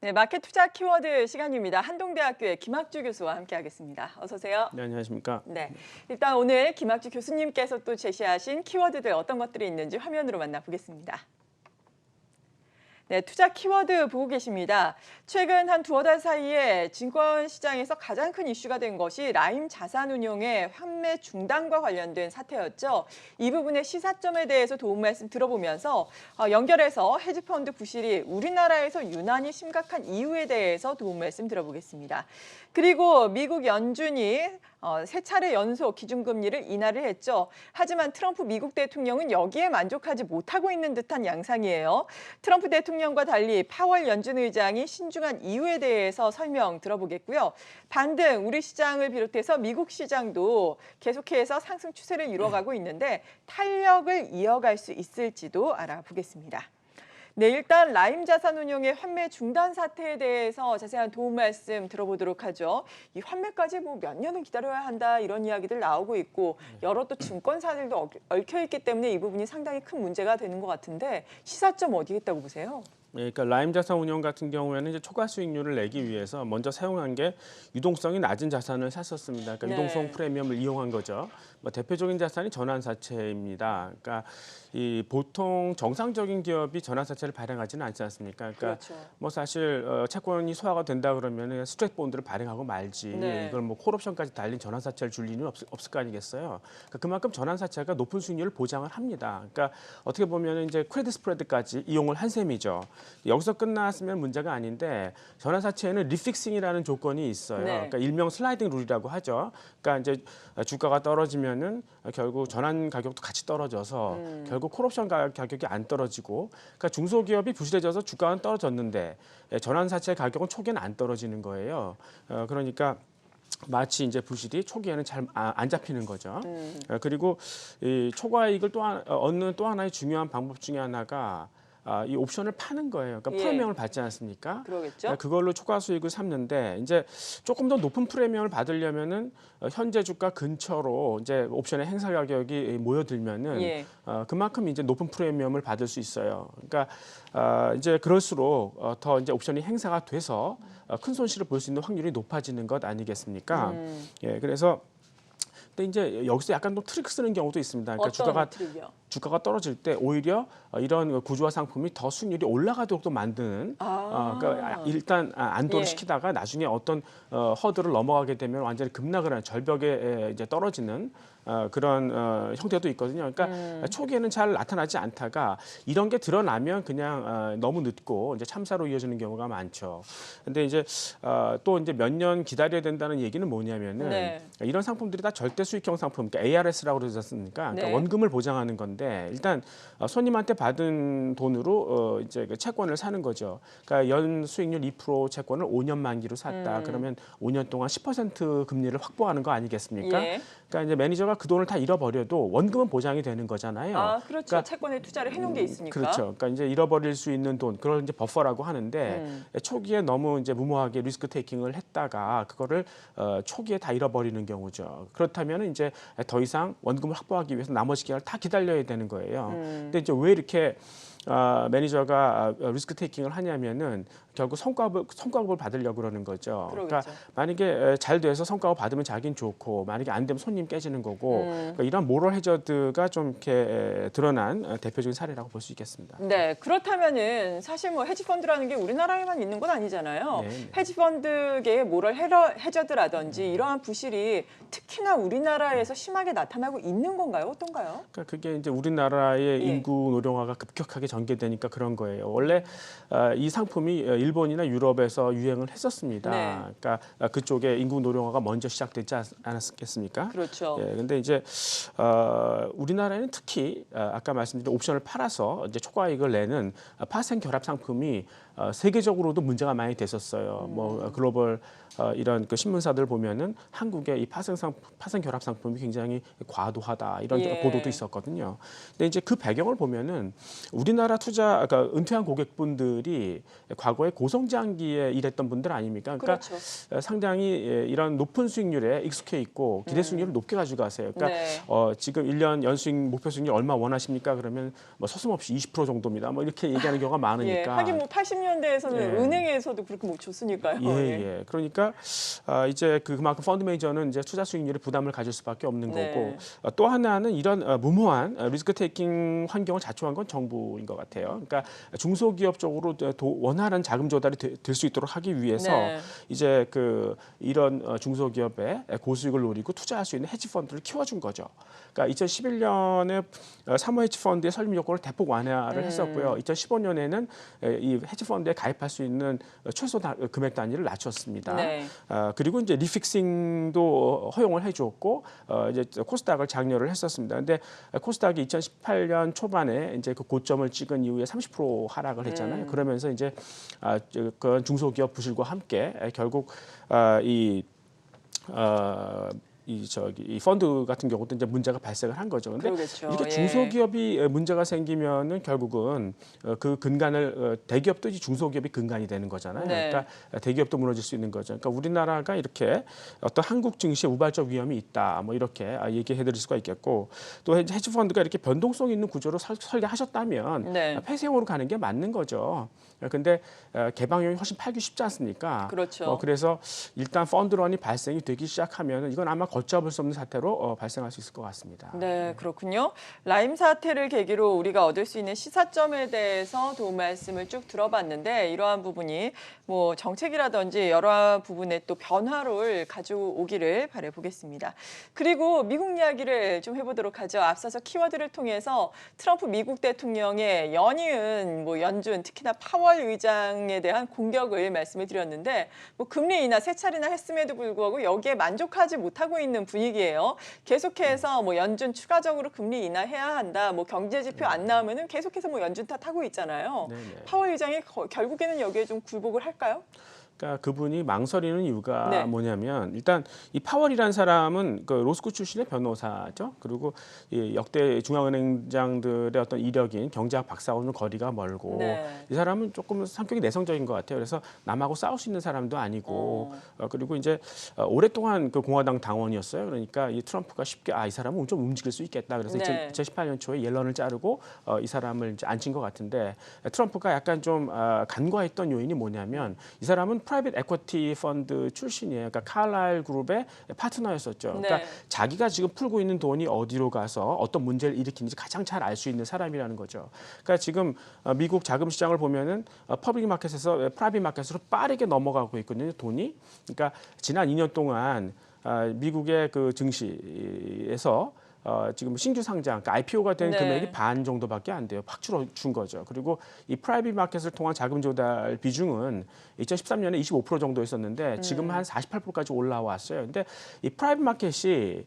네, 마켓 투자 키워드 시간입니다. 한동대학교의 김학주 교수와 함께하겠습니다. 어서 오세요. 네, 안녕하십니까. 네, 일단 오늘 김학주 교수님께서 또 제시하신 키워드들 어떤 것들이 있는지 화면으로 만나보겠습니다. 네, 투자 키워드 보고 계십니다. 최근 한 두어 달 사이에 증권 시장에서 가장 큰 이슈가 된 것이 라임 자산운용의 환매 중단과 관련된 사태였죠. 이 부분의 시사점에 대해서 도움 말씀 들어보면서 연결해서 헤지펀드 부실이 우리나라에서 유난히 심각한 이유에 대해서 도움 말씀 들어보겠습니다. 그리고 미국 연준이 세 차례 연속 기준금리를 인하를 했죠. 하지만 트럼프 미국 대통령은 여기에 만족하지 못하고 있는 듯한 양상이에요. 트럼프 대통령과 달리 파월 연준 의장이 신중한 이유에 대해서 설명 들어보겠고요. 반등 우리 시장을 비롯해서 미국 시장도 계속해서 상승 추세를 이뤄가고 있는데 탄력을 이어갈 수 있을지도 알아보겠습니다. 네, 일단 라임 자산운용의 환매 중단 사태에 대해서 자세한 도움 말씀 들어보도록 하죠. 이 환매까지 몇 년은 기다려야 한다 이런 이야기들 나오고 있고 여러 또 증권사들도 얽혀 있기 때문에 이 부분이 상당히 큰 문제가 되는 것 같은데 시사점 어디에 있다고 보세요? 네, 그러니까 라임 자산운용 같은 경우에는 이제 초과 수익률을 내기 위해서 먼저 사용한 게 유동성이 낮은 자산을 샀었습니다. 그러니까 네. 유동성 프리미엄을 이용한 거죠. 대표적인 자산이 전환사채입니다. 그러니까 이 보통 정상적인 기업이 전환사채를 발행하지는 않지 않습니까? 그러니까 그렇죠. 사실 채권이 소화가 된다 그러면 스트레이트 본드를 발행하고 말지 네. 이걸 콜옵션까지 달린 전환사채를 줄 리는 없을 거 아니겠어요? 그러니까 그만큼 전환사채가 높은 수익률을 보장을 합니다. 그러니까 어떻게 보면 이제 크레딧 스프레드까지 이용을 한 셈이죠. 여기서 끝났으면 문제가 아닌데 전환사채에는 리픽싱이라는 조건이 있어요. 네. 그러니까 일명 슬라이딩 룰이라고 하죠. 그러니까 이제 주가가 떨어지면은 결국 전환 가격도 같이 떨어져서 결국 콜옵션 가격이 안 떨어지고, 그러니까 중소기업이 부실해져서 주가는 떨어졌는데 전환사채 가격은 초기에는 안 떨어지는 거예요. 그러니까 마치 이제 부실이 초기에는 잘 안 잡히는 거죠. 그리고 이 초과이익을 얻는 또 하나의 중요한 방법 중에 하나가 이 옵션을 파는 거예요. 그러니까 예. 프리미엄을 받지 않습니까? 그러겠죠. 그걸로 초과 수익을 삼는데 이제 조금 더 높은 프리미엄을 받으려면은 현재 주가 근처로 이제 옵션의 행사 가격이 모여들면은 예. 그만큼 이제 높은 프리미엄을 받을 수 있어요. 그러니까 이제 그럴수록 더 이제 옵션이 행사가 돼서 큰 손실을 볼 수 있는 확률이 높아지는 것 아니겠습니까? 예, 그래서 근데 이제 여기서 약간 또 트릭 쓰는 경우도 있습니다. 그러니까 어떤 트릭이요? 주가가 떨어질 때 오히려 이런 구조화 상품이 더 수익률이 올라가도록 또 만드는 그러니까 일단 안도를 예. 시키다가 나중에 어떤 허들을 넘어가게 되면 완전히 급락을 하는 절벽에 이제 떨어지는 그런 형태도 있거든요. 그러니까 초기에는 잘 나타나지 않다가 이런 게 드러나면 그냥 너무 늦고 이제 참사로 이어지는 경우가 많죠. 근데 이제 또 이제 몇 년 기다려야 된다는 얘기는 뭐냐면은 네. 이런 상품들이 다 절대 수익형 상품, 그러니까 ARS라고 그러지 않습니까? 그러니까 네. 원금을 보장하는 건데 일단 손님한테 받은 돈으로 이제 그 채권을 사는 거죠. 그러니까 연 수익률 2% 채권을 5년 만기로 샀다. 그러면 5년 동안 10% 금리를 확보하는 거 아니겠습니까? 예. 그러니까 이제 매니저가 그 돈을 다 잃어버려도 원금은 보장이 되는 거잖아요. 그렇죠. 그러니까 채권에 투자를 해놓은 게 있으니까. 그렇죠. 그러니까 이제 잃어버릴 수 있는 돈, 그걸 이제 버퍼라고 하는데 초기에 너무 이제 무모하게 리스크 테이킹을 했다가 그거를 초기에 다 잃어버리는 경우죠. 그렇다면 이제 더 이상 원금을 확보하기 위해서 나머지 기간을 다 기다려야 되는 거예요. 근데 이제 왜 이렇게 매니저가 리스크 테이킹을 하냐면은 결국 성과급을 받으려고 그러는 거죠. 그러니까 만약에 잘 돼서 성과급 받으면 자기는 좋고 만약에 안 되면 손님 깨지는 거고 그러니까 이런 모럴 해저드가 좀 이렇게 드러난 대표적인 사례라고 볼 수 있겠습니다. 네, 그렇다면은 사실 헤지펀드라는 게 우리나라에만 있는 건 아니잖아요. 네. 헤지펀드계의 모럴 해저드라든지 이러한 부실이 특히나 우리나라에서 심하게 나타나고 있는 건가요? 어떤가요? 그러니까 그게 이제 우리나라의 인구 노령화가 급격하게 전개되니까 그런 거예요. 원래 이 상품이 일본이나 유럽에서 유행을 했었습니다. 네. 그러니까 그쪽에 인구 노령화가 먼저 시작되지 않았겠습니까? 그렇죠. 예, 근데 이제 우리나라에는 특히 아까 말씀드린 옵션을 팔아서 이제 초과이익을 내는 파생 결합 상품이 세계적으로도 문제가 많이 됐었어요. 뭐 글로벌 이런 그 신문사들 보면은 한국의 이 파생 결합 상품이 굉장히 과도하다 이런 보도도 있었거든요. 근데 이제 그 배경을 보면은 우리나라 그러니까 은퇴한 고객분들이 과거에 고성장기에 일했던 분들 아닙니까? 그러니까 그렇죠. 상당히 이런 높은 수익률에 익숙해 있고 기대 수익률을 높게 가지고 가세요. 그러니까 네. 지금 1년 연수익 목표 수익률 얼마 원하십니까? 그러면 뭐 서슴없이 20% 정도입니다. 뭐 이렇게 얘기하는 경우가 많으니까. 예, 하긴 뭐 80년 70년대에서는 예. 은행에서도 그렇게 못 줬으니까요. 예. 그러니까 이제 그만큼 펀드 매니저는 이제 투자 수익률에 부담을 가질 수밖에 없는 네. 거고 또 하나는 이런 무모한 리스크 테이킹 환경을 자초한 건 정부인 것 같아요. 그러니까 중소기업 쪽으로 원활한 자금 조달이 될 수 있도록 하기 위해서 네. 이제 이런 중소기업의 고수익을 노리고 투자할 수 있는 헤지 펀드를 키워준 거죠. 그러니까 2011년에 사모 헤지 펀드의 설립 요건을 대폭 완화를 했었고요. 2015년에는 이 헤지 펀드에 가입할 수 있는 최소 금액 단위를 낮췄습니다. 네. 그리고 이제 리픽싱도 허용을 해주었고 이제 코스닥을 장려를 했었습니다. 근데 코스닥이 2018년 초반에 이제 그 고점을 찍은 이후에 30% 하락을 했잖아요. 그러면서 이제 그 중소기업 부실과 함께 결국 이 펀드 같은 경우도 이제 문제가 발생을 한 거죠. 근데 그러겠죠. 이렇게 예. 중소기업이 문제가 생기면은 결국은 그 근간을 대기업도 이 중소기업이 근간이 되는 거잖아요. 네. 그러니까 대기업도 무너질 수 있는 거죠. 그러니까 우리나라가 이렇게 어떤 한국 증시에 우발적 위험이 있다, 뭐 이렇게 얘기해드릴 수가 있겠고 또 헤지 펀드가 이렇게 변동성 있는 구조로 설계하셨다면 네. 폐쇄형으로 가는 게 맞는 거죠. 근데 개방형이 훨씬 팔기 쉽지 않습니까? 그렇죠. 그래서 일단 펀드런이 발생이 되기 시작하면 이건 아마 걷잡을 수 없는 사태로 발생할 수 있을 것 같습니다. 네, 그렇군요. 라임 사태를 계기로 우리가 얻을 수 있는 시사점에 대해서 도움 말씀을 쭉 들어봤는데 이러한 부분이 뭐 정책이라든지 여러 부분에 또 변화를 가져오기를 바라보겠습니다. 그리고 미국 이야기를 좀 해보도록 하죠. 앞서서 키워드를 통해서 트럼프 미국 대통령의 연이은 뭐 연준, 특히나 파월 의장에 대한 공격을 말씀을 드렸는데 뭐 금리 인하 세 차례나 했음에도 불구하고 여기에 만족하지 못하고 있는 분위기예요. 계속해서 뭐 연준 추가적으로 금리 인하해야 한다. 뭐 경제 지표 안 나오면은 계속해서 뭐 연준 탓하고 있잖아요. 네네. 파월 의장이 결국에는 여기에 좀 굴복을 할까요? 그러니까 그분이 망설이는 이유가 네. 뭐냐면 일단 이 파월이라는 사람은 그 로스쿨 출신의 변호사죠. 그리고 이 역대 중앙은행장들의 어떤 이력인 경제학 박사하고는 거리가 멀고 네. 이 사람은 조금 성격이 내성적인 것 같아요. 그래서 남하고 싸울 수 있는 사람도 아니고 그리고 이제 오랫동안 그 공화당 당원이었어요. 그러니까 이 트럼프가 쉽게 이 사람은 좀 움직일 수 있겠다. 그래서 네. 2018년 초에 옐런을 자르고 이 사람을 이제 앉힌 것 같은데 트럼프가 약간 좀 간과했던 요인이 뭐냐면 이 사람은 프라이빗 에쿼티 펀드 출신이에요. 그러니까 칼라일 그룹의 파트너였었죠. 그러니까 네. 자기가 지금 풀고 있는 돈이 어디로 가서 어떤 문제를 일으키는지 가장 잘 알 수 있는 사람이라는 거죠. 그러니까 지금 미국 자금 시장을 보면은 퍼블릭 마켓에서 프라이빗 마켓으로 빠르게 넘어가고 있거든요. 돈이. 그러니까 지난 2년 동안 미국의 그 증시에서 지금 신규 상장, 그러니까 IPO가 된 네. 금액이 반 정도밖에 안 돼요. 팍 줄어준 거죠. 그리고 이 프라이빗 마켓을 통한 자금 조달 비중은 2013년에 25% 정도였었는데 지금 한 48%까지 올라왔어요. 근데 이 프라이빗 마켓이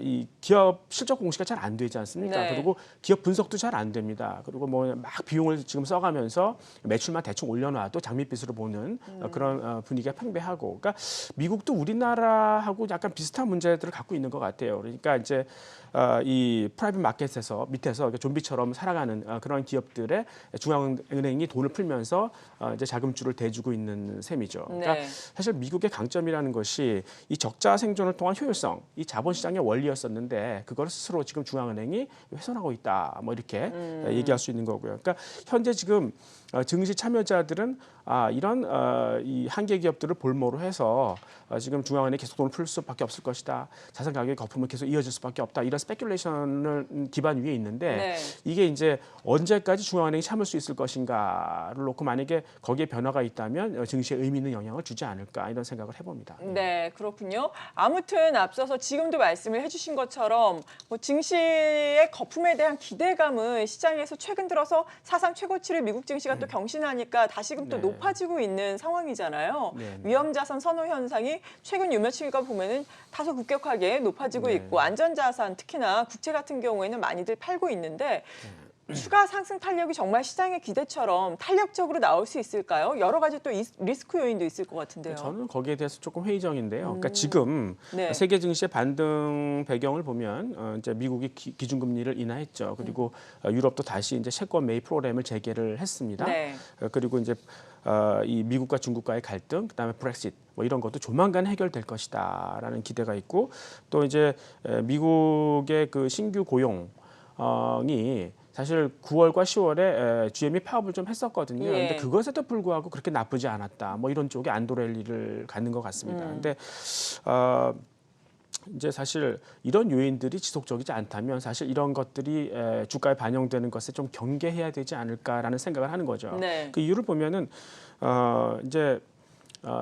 이 기업 실적 공시가 잘 안 되지 않습니까? 네. 그리고 기업 분석도 잘 안 됩니다. 그리고 뭐 막 비용을 지금 써가면서 매출만 대충 올려놔도 장밋빛으로 보는 그런 분위기가 팽배하고, 그러니까 미국도 우리나라하고 약간 비슷한 문제들을 갖고 있는 것 같아요. 그러니까 이제 이 프라이빗 마켓에서 밑에서 좀비처럼 살아가는 그런 기업들의 중앙은행이 돈을 풀면서 이제 자금줄을 대주고 있는 셈이죠. 그러니까 네. 사실 미국의 강점이라는 것이 이 적자 생존을 통한 효율성, 이 자본시장의 원리였었는데 그걸 스스로 지금 중앙은행이 훼손하고 있다. 뭐 이렇게 얘기할 수 있는 거고요. 그러니까 현재 지금 증시 참여자들은 이런 이 한계 기업들을 볼모로 해서 지금 중앙은행이 계속 돈을 풀 수밖에 없을 것이다. 자산 가격의 거품은 계속 이어질 수밖에 없다. 이런 스페큘레이션을 기반 위에 있는데 네. 이게 이제 언제까지 중앙은행이 참을 수 있을 것인가를 놓고 만약에 거기에 변화가 있다면 증시에 의미 있는 영향을 주지 않을까 이런 생각을 해봅니다. 네, 그렇군요. 아무튼 앞서서 지금도 말씀을 해주신 것처럼 뭐 증시의 거품에 대한 기대감은 시장에서 최근 들어서 사상 최고치를 미국 증시가 또 경신하니까 다시금 또 네. 높아지고 있는 상황이잖아요. 네. 위험자산 선호 현상이 최근 유며칠과 보면은 다소 급격하게 높아지고 네. 있고 안전자산 특히나 국채 같은 경우에는 많이들 팔고 있는데 추가 상승 탄력이 정말 시장의 기대처럼 탄력적으로 나올 수 있을까요? 여러 가지 또 리스크 요인도 있을 것 같은데요. 저는 거기에 대해서 조금 회의적인데요. 그러니까 지금 네. 세계 증시의 반등 배경을 보면 이제 미국이 기준금리를 인하했죠. 그리고 유럽도 다시 이제 채권 매입 프로그램을 재개를 했습니다. 네. 그리고 이제 이 미국과 중국과의 갈등, 그다음에 브렉시트 뭐 이런 것도 조만간 해결될 것이다라는 기대가 있고 또 이제 미국의 그 신규 고용이 사실 9월과 10월에 GM이 파업을 좀 했었거든요. 예. 그런데 그것에도 불구하고 그렇게 나쁘지 않았다. 뭐 이런 쪽에 안도랠리를 갖는 것 같습니다. 근데 이제 사실 이런 요인들이 지속적이지 않다면 사실 이런 것들이 주가에 반영되는 것에 좀 경계해야 되지 않을까라는 생각을 하는 거죠. 네. 그 이유를 보면은 이제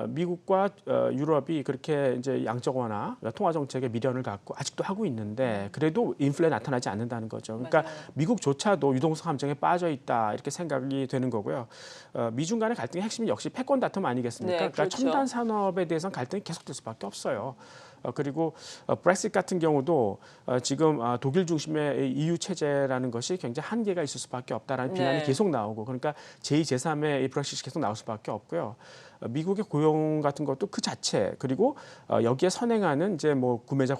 미국과 유럽이 그렇게 이제 양적 완화, 통화 정책에 미련을 갖고 아직도 하고 있는데 그래도 인플레 나타나지 않는다는 거죠. 그러니까 맞아요. 미국조차도 유동성 함정에 빠져 있다 이렇게 생각이 되는 거고요. 미중 간의 갈등의 핵심이 역시 패권 다툼 아니겠습니까? 네, 그러니까 그렇죠. 첨단 산업에 대해서는 갈등이 계속될 수밖에 없어요. 그리고 브렉시트 같은 경우도 지금 독일 중심의 EU 체제라는 것이 굉장히 한계가 있을 수밖에 없다라는 비난이 네. 계속 나오고 그러니까 제2, 제3의 브렉시트이 계속 나올 수밖에 없고요. 미국의 고용 같은 것도 그 자체 그리고 여기에 선행하는 이제 뭐 구매자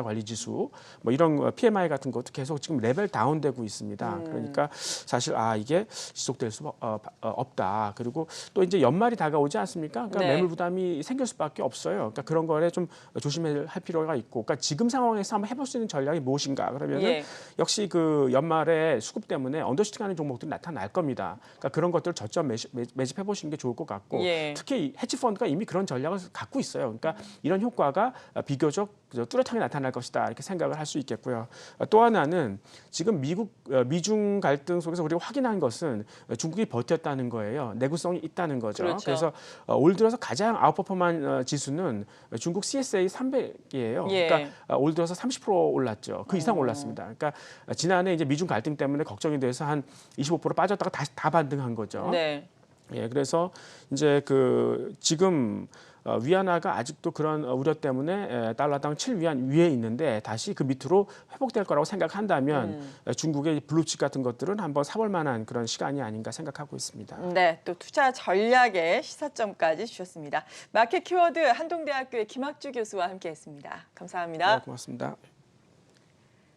관리 지수 뭐 이런 PMI 같은 것도 계속 지금 레벨 다운되고 있습니다. 그러니까 사실 이게 지속될 수 없다. 그리고 또 이제 연말이 다가오지 않습니까? 그러니까 네. 매물 부담이 생길 수밖에 없어요. 그러니까 그런 거에 좀 조심할 필요가 있고, 그러니까 지금 상황에서 한번 해볼 수 있는 전략이 무엇인가? 그러면은 예. 역시 그 연말에 수급 때문에 언더슈팅하는 종목들이 나타날 겁니다. 그러니까 그런 것들을 저점 매집해 보시는 게 좋을 것 같고, 예. 특히 헤지 펀드가 이미 그런 전략을 갖고 있어요. 그러니까 이런 효과가 비교적 뚜렷하게 나타날 것이다 이렇게 생각을 할 수 있겠고요. 또 하나는 지금 미중 갈등 속에서 우리가 확인한 것은 중국이 버텼다는 거예요. 내구성이 있다는 거죠. 그렇죠. 그래서 올 들어서 가장 아웃퍼포먼 지수는 중국 CSA 300이에요. 예. 그러니까 올 들어서 30% 올랐죠. 그 이상 올랐습니다. 그러니까 지난해 이제 미중 갈등 때문에 걱정이 돼서 한 25% 빠졌다가 다시 다 반등한 거죠. 네. 예, 그래서 이제 그 지금 위안화가 아직도 그런 우려 때문에 달러당 7위안 위에 있는데 다시 그 밑으로 회복될 거라고 생각한다면 중국의 블루칩 같은 것들은 한번 사볼 만한 그런 시간이 아닌가 생각하고 있습니다. 네, 또 투자 전략의 시사점까지 주셨습니다. 마켓 키워드 한동대학교의 김학주 교수와 함께했습니다. 감사합니다. 네, 고맙습니다.